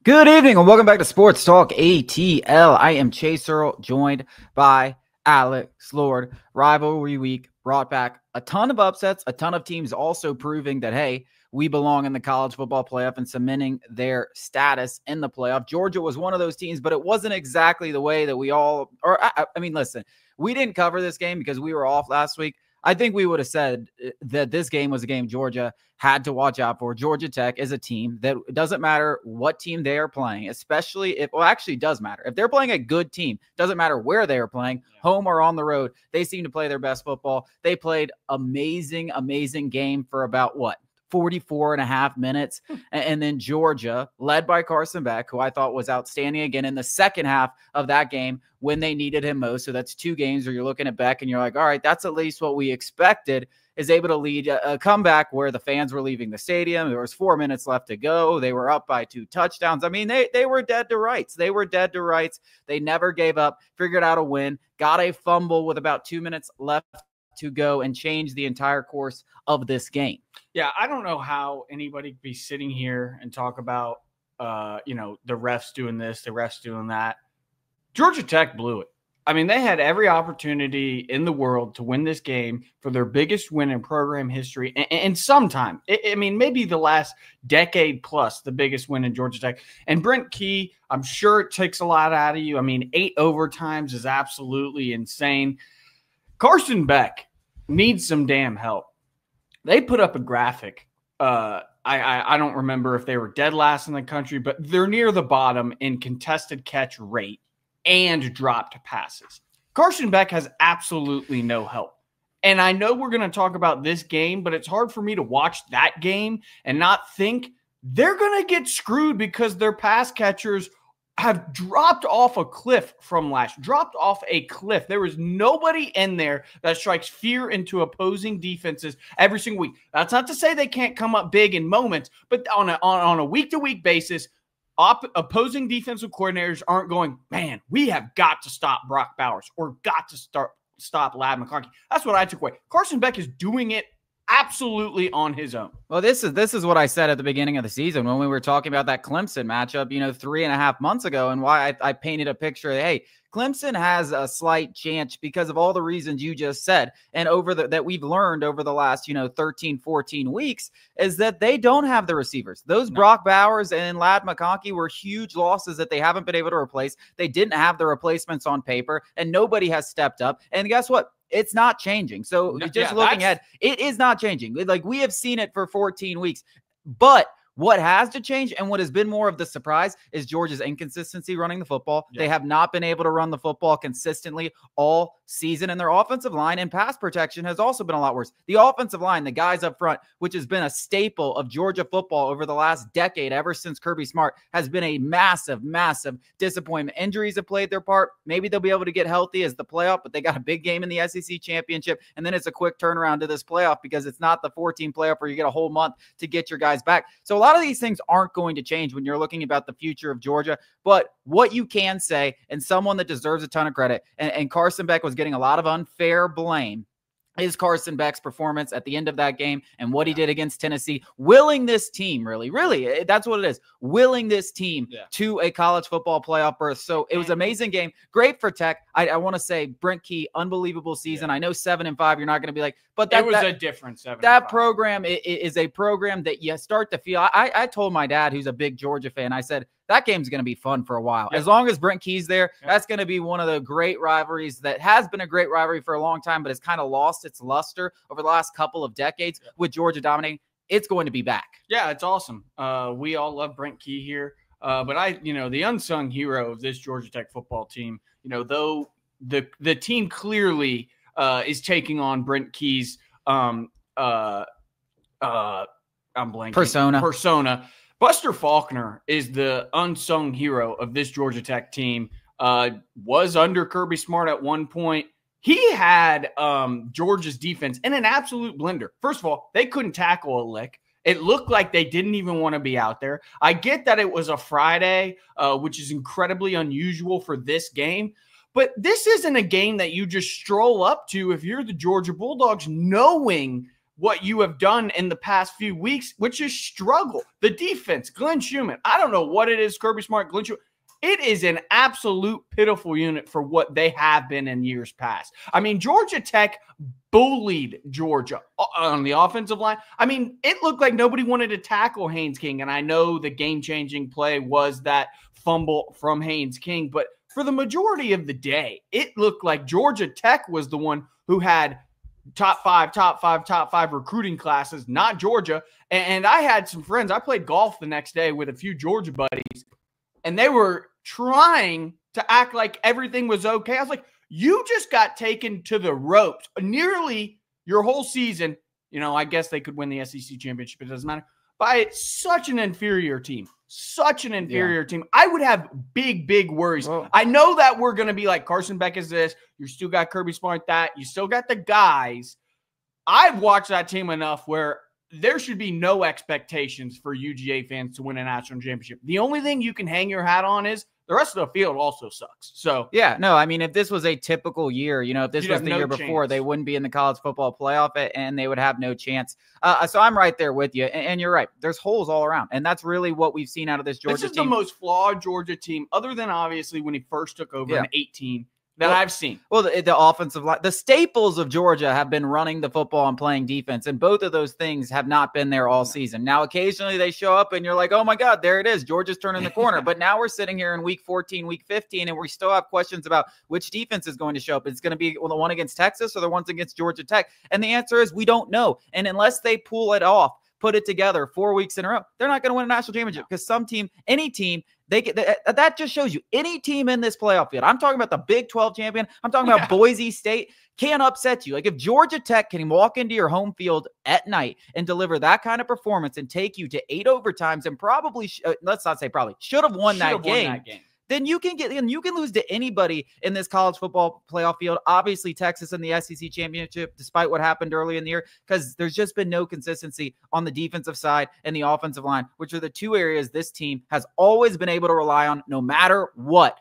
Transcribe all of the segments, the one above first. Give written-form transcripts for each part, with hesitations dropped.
Good evening and welcome back to Sports Talk ATL. I am Chase Earl, joined by Alex Lord. Rivalry week brought back a ton of upsets, a ton of teams also proving that, hey, we belong in the college football playoff and cementing their status in the playoff. Georgia was one of those teams, but it wasn't exactly the way that we all – listen, we didn't cover this game because we were off last week. I think we would have said that this game was a game Georgia had to watch out for. Georgia Tech is a team that it doesn't matter what team they are playing, especially if, well, actually does matter. If they're playing a good team, doesn't matter where they are playing, home or on the road, they seem to play their best football. They played amazing game for about 44 and a half minutes. And then Georgia, led by Carson Beck, who I thought was outstanding again in the second half of that game when they needed him most. So that's two games where you're looking at Beck and you're like, all right, that's at least what we expected, is able to lead a comeback where the fans were leaving the stadium. There was 4 minutes left to go. They were up by 2 touchdowns. I mean, they were dead to rights. They were dead to rights. They never gave up, figured out a win, got a fumble with about 2 minutes left to go and change the entire course of this game. Yeah, I don't know how anybody could be sitting here and talk about, the refs doing this, the refs doing that. Georgia Tech blew it. I mean, they had every opportunity in the world to win this game for their biggest win in program history. And sometime, maybe the last decade plus, the biggest win in Georgia Tech. And Brent Key, I'm sure it takes a lot out of you. I mean, 8 overtimes is absolutely insane. Carson Beck needs some damn help. They put up a graphic. I don't remember if they were dead last in the country, but they're near the bottom in contested catch rate and dropped passes. Carson Beck has absolutely no help. And I know we're going to talk about this game, but it's hard for me to watch that game and not think they're going to get screwed because their pass catchers have dropped off a cliff dropped off a cliff. There is nobody in there that strikes fear into opposing defenses every single week. That's not to say they can't come up big in moments, but on a week-to-week basis, opposing defensive coordinators aren't going, man, we have got to stop Brock Bowers or got to stop Ladd McConkey. That's what I took away. Carson Beck is doing it absolutely on his own. Well, this is what I said at the beginning of the season when we were talking about that Clemson matchup, 3.5 months ago, and why I painted a picture of, hey, Clemson has a slight chance because of all the reasons you just said. And that we've learned over the last, 13, 14 weeks is that they don't have the receivers. Those Brock Bowers and Ladd McConkey were huge losses that they haven't been able to replace. They didn't have the replacements on paper, and nobody has stepped up. And guess what? It's not changing. So looking at it is not changing. Like, we have seen it for 14 weeks. But what has to change and what has been more of the surprise is Georgia's inconsistency running the football. Yeah. They have not been able to run the football consistently all season, and their offensive line and pass protection has also been a lot worse. The offensive line, the guys up front, which has been a staple of Georgia football over the last decade, ever since Kirby Smart, has been a massive disappointment. Injuries have played their part. Maybe they'll be able to get healthy as the playoff, but they got a big game in the SEC championship, and then it's a quick turnaround to this playoff because it's not the 14 playoff where you get a whole month to get your guys back. So a lot of these things aren't going to change when you're looking about the future of Georgia. But what you can say, and someone that deserves a ton of credit, and Carson Beck was getting a lot of unfair blame, is Carson Beck's performance at the end of that game and what he did against Tennessee, willing this team, really, that's what it is, willing this team to a college football playoff berth. So it was an amazing game. Great for Tech. I want to say Brent Key, unbelievable season. I know 7-5, you're not going to be like, but that was a different 7-5. That program is a program that you start to feel. I told my dad, who's a big Georgia fan, I said, that game's going to be fun for a while. As long as Brent Key's there, that's going to be one of the great rivalries that has been a great rivalry for a long time, but has kind of lost its luster over the last couple of decades with Georgia dominating. It's going to be back. Yeah, it's awesome. We all love Brent Key here. But the unsung hero of this Georgia Tech football team, though the team clearly is taking on Brent Key's I'm blanking. Persona. Buster Faulkner is the unsung hero of this Georgia Tech team. Was under Kirby Smart at one point. He had Georgia's defense in an absolute blender. First of all, they couldn't tackle a lick. It looked like they didn't even want to be out there. I get that it was a Friday, which is incredibly unusual for this game. But this isn't a game that you just stroll up to if you're the Georgia Bulldogs, knowing what you have done in the past few weeks, which is struggle. The defense, Glenn Schumann, I don't know what it is, Kirby Smart, Glenn Schumann. It is an absolute pitiful unit for what they have been in years past. I mean, Georgia Tech bullied Georgia on the offensive line. I mean, it looked like nobody wanted to tackle Haynes King, and I know the game-changing play was that fumble from Haynes King, but for the majority of the day, it looked like Georgia Tech was the one who had top five recruiting classes, not Georgia. And I had some friends. I played golf the next day with a few Georgia buddies, and they were trying to act like everything was okay. I was like, you just got taken to the ropes nearly your whole season. You know, I guess they could win the SEC championship. It doesn't matter. By such an inferior team. Such an inferior team. I would have big worries. Well, I know that we're going to be like, Carson Beck is this. You still got Kirby Smart that. You still got the guys. I've watched that team enough where there should be no expectations for UGA fans to win a national championship. The only thing you can hang your hat on is the rest of the field also sucks. So, yeah, no, I mean, if this was a typical year, you know, if this was the year before, they wouldn't be in the college football playoff and they would have no chance. So I'm right there with you. And you're right. There's holes all around. And that's really what we've seen out of this Georgia team. This is the most flawed Georgia team, other than obviously when he first took over in 2018. That I've seen. Well, the offensive line, the staples of Georgia have been running the football and playing defense, and both of those things have not been there all season. Now, occasionally they show up, and you're like, oh, my God, there it is. Georgia's turning the corner. But now we're sitting here in week 14, week 15, and we still have questions about which defense is going to show up. It's going to be the one against Texas or the ones against Georgia Tech. And the answer is we don't know. And unless they pull it off, put it together 4 weeks in a row, they're not going to win a national championship because some team, any team, that just shows you any team in this playoff field. I'm talking about the Big 12 champion. I'm talking about Boise State can upset you. Like if Georgia Tech can walk into your home field at night and deliver that kind of performance and take you to 8 overtimes and probably, let's not say probably, should have won that game. Then you can lose to anybody in this college football playoff field. Obviously, Texas in the SEC championship, despite what happened early in the year, because there's just been no consistency on the defensive side and the offensive line, which are the two areas this team has always been able to rely on no matter what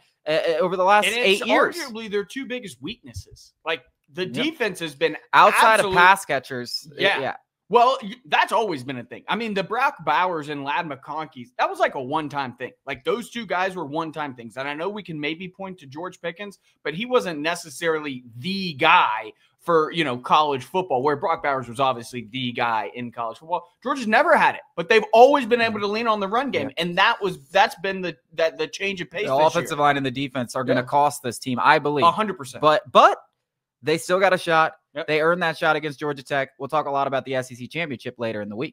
over the last 8 years. Arguably, their two biggest weaknesses. Like the defense has been outside of pass catchers. Yeah. Well, that's always been a thing. I mean, the Brock Bowers and Ladd McConkey's, that was like a one-time thing. Like those two guys were one-time things. And I know we can maybe point to George Pickens, but he wasn't necessarily the guy for, you know, college football, where Brock Bowers was obviously the guy in college football. Georgia's never had it, but they've always been able to lean on the run game. And that's been the change of pace. The offensive line and the defense are going to cost this team, I believe. 100%. But they still got a shot. Yep. They earned that shot against Georgia Tech. We'll talk a lot about the SEC championship later in the week.